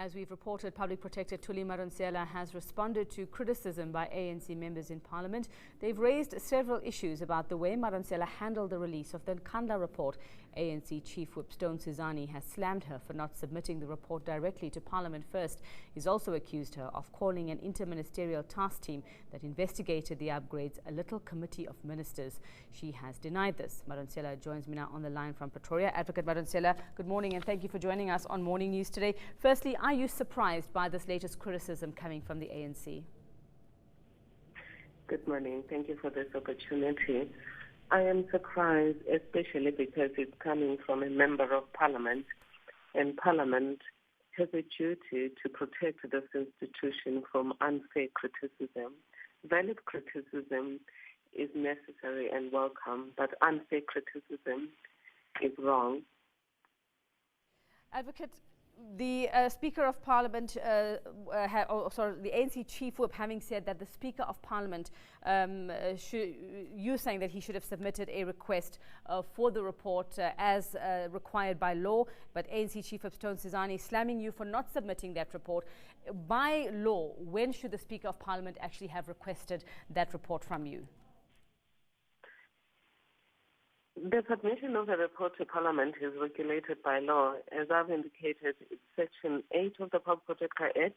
As we've reported, Public Protector Thuli has responded to criticism by ANC members in Parliament. They've raised several issues about the way Madonsela handled the release of the Nkandla report. ANC Chief Whip Stone Sizani has slammed her for not submitting the report directly to Parliament first. He's also accused her of calling an interministerial task team that investigated the upgrades a little committee of ministers. She has denied this. Madonsela joins me now on the line from Pretoria. Advocate Madonsela, good morning and thank you for joining us on Morning News today. Firstly, are you surprised by this latest criticism coming from the ANC? Good morning. Thank you for this opportunity. I am surprised, especially because it's coming from a member of Parliament, and Parliament has a duty to protect this institution from unfair criticism. Valid criticism is necessary and welcome, but unfair criticism is wrong. Advocate, the Speaker of Parliament, the ANC Chief Whip, having said that the Speaker of Parliament, you're saying that he should have submitted a request for the report as required by law, but ANC Chief Whip Stone Sizani slamming you for not submitting that report. By law, when should the Speaker of Parliament actually have requested that report from you? The submission of a report to Parliament is regulated by law. As I've indicated, it's Section 8 of the Public Protector Act,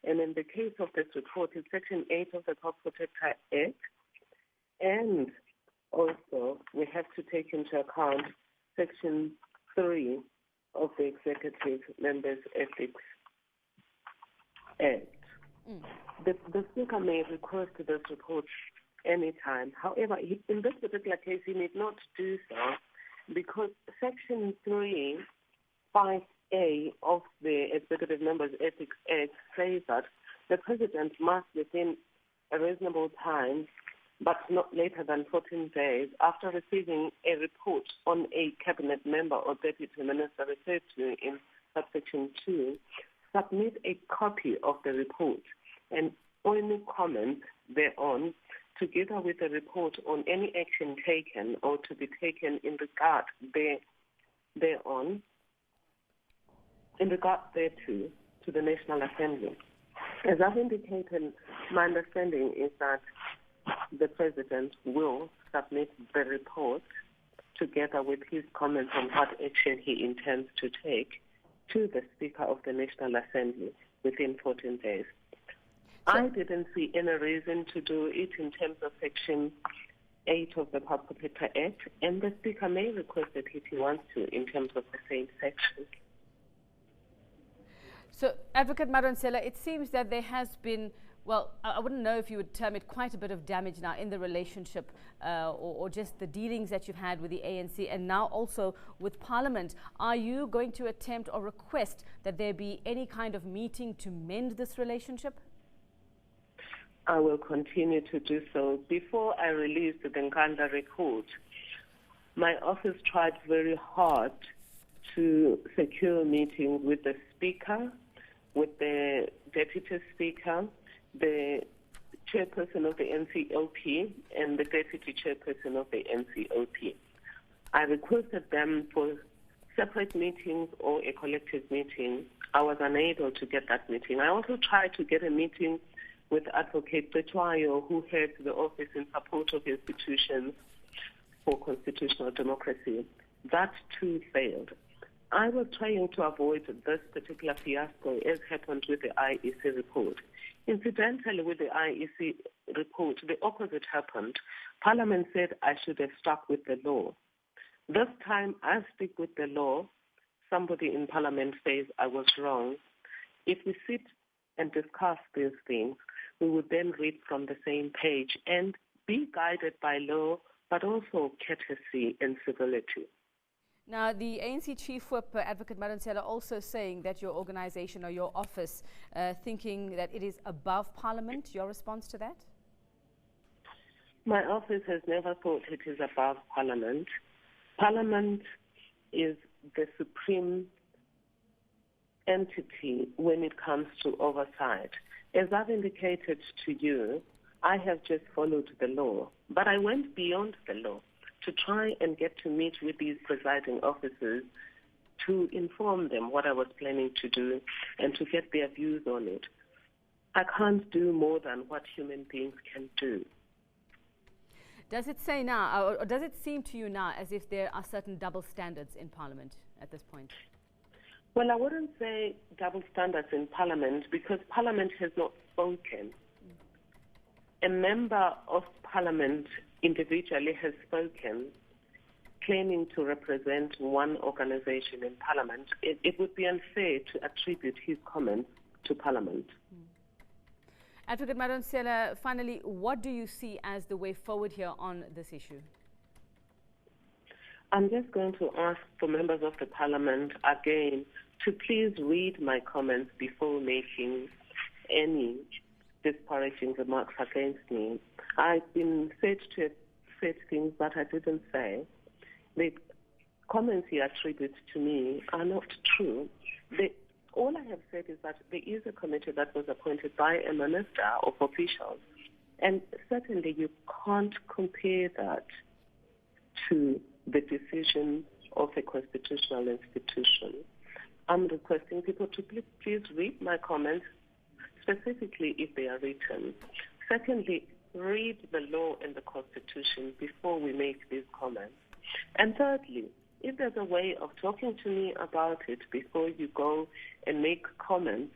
and in the case of this report, it's Section 8 of the Public Protector Act. And also, we have to take into account Section 3 of the Executive Members' Ethics Act. The Speaker may request this report anytime. However, in this particular case, he need not do so because Section 3(5)(a) of the Executive Members' Ethics Act says that the President must, within a reasonable time, but not later than 14 days, after receiving a report on a Cabinet member or Deputy Minister referred to in subsection 2, submit a copy of the report and any comments thereon, together with a report on any action taken or to be taken in regard thereon, in regard thereto, to the National Assembly. As I've indicated, my understanding is that the President will submit the report together with his comments on what action he intends to take to the Speaker of the National Assembly within 14 days. I didn't see any reason to do it in terms of Section 8 of the Public Protector Act, and the Speaker may request it if he wants to in terms of the same section. So, Advocate Madonsela, it seems that there has been, well, I wouldn't know if you would term it quite a bit of damage now in the relationship or just the dealings that you've had with the ANC and now also with Parliament. Are you going to attempt or request that there be any kind of meeting to mend this relationship? I will continue to do so. Before I released the Nkandla report, my office tried very hard to secure meetings with the Speaker, with the Deputy Speaker, the Chairperson of the NCOP, and the Deputy Chairperson of the NCOP. I requested them for separate meetings or a collective meeting. I was unable to get that meeting. I also tried to get a meeting with Advocate Betwayo, who heads the Office in Support of Institutions for Constitutional Democracy. That too failed. I was trying to avoid this particular fiasco as happened with the IEC report. Incidentally, with the IEC report, the opposite happened. Parliament said I should have stuck with the law. This time I stick with the law. Somebody in Parliament says I was wrong. If we sit and discuss these things, we would then read from the same page and be guided by law, but also courtesy and civility. Now, the ANC Chief Whip, Advocate Madonsela, also saying that your organization or your office thinking that it is above Parliament. Your response to that? My office has never thought it is above Parliament. Parliament is the supreme entity when it comes to oversight. As I've indicated to you, I have just followed the law, but I went beyond the law to try and get to meet with these presiding officers to inform them what I was planning to do and to get their views on it. I can't do more than what human beings can do. Does it say now, or does it seem to you now as if there are certain double standards in Parliament at this point? Well, I wouldn't say double standards in Parliament because Parliament has not spoken. A member of Parliament individually has spoken, claiming to represent one organization in Parliament. It would be unfair to attribute his comments to Parliament. Advocate Madonsela, finally, what do you see as the way forward here on this issue? I'm just going to ask for members of the Parliament again to please read my comments before making any disparaging remarks against me. I've been said to have said things that I didn't say. The comments he attributes to me are not true. All I have said is that there is a committee that was appointed by a minister of officials, and certainly you can't compare that to the decision of a constitutional institution. I'm requesting people to please read my comments, specifically if they are written. Secondly, read the law and the Constitution before we make these comments. And thirdly, if there's a way of talking to me about it before you go and make comments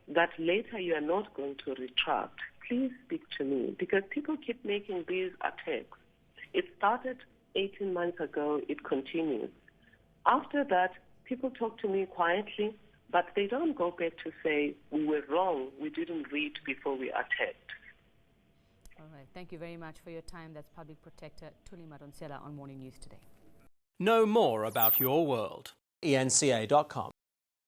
that later you are not going to retract, please speak to me, because people keep making these attacks. It started 18 months ago, it continues. After that, people talk to me quietly, but they don't go back to say, we were wrong, we didn't read before we attacked. All right, thank you very much for your time. That's Public Protector Thuli Madonsela on Morning News Today. Know more about your world. eNCA.com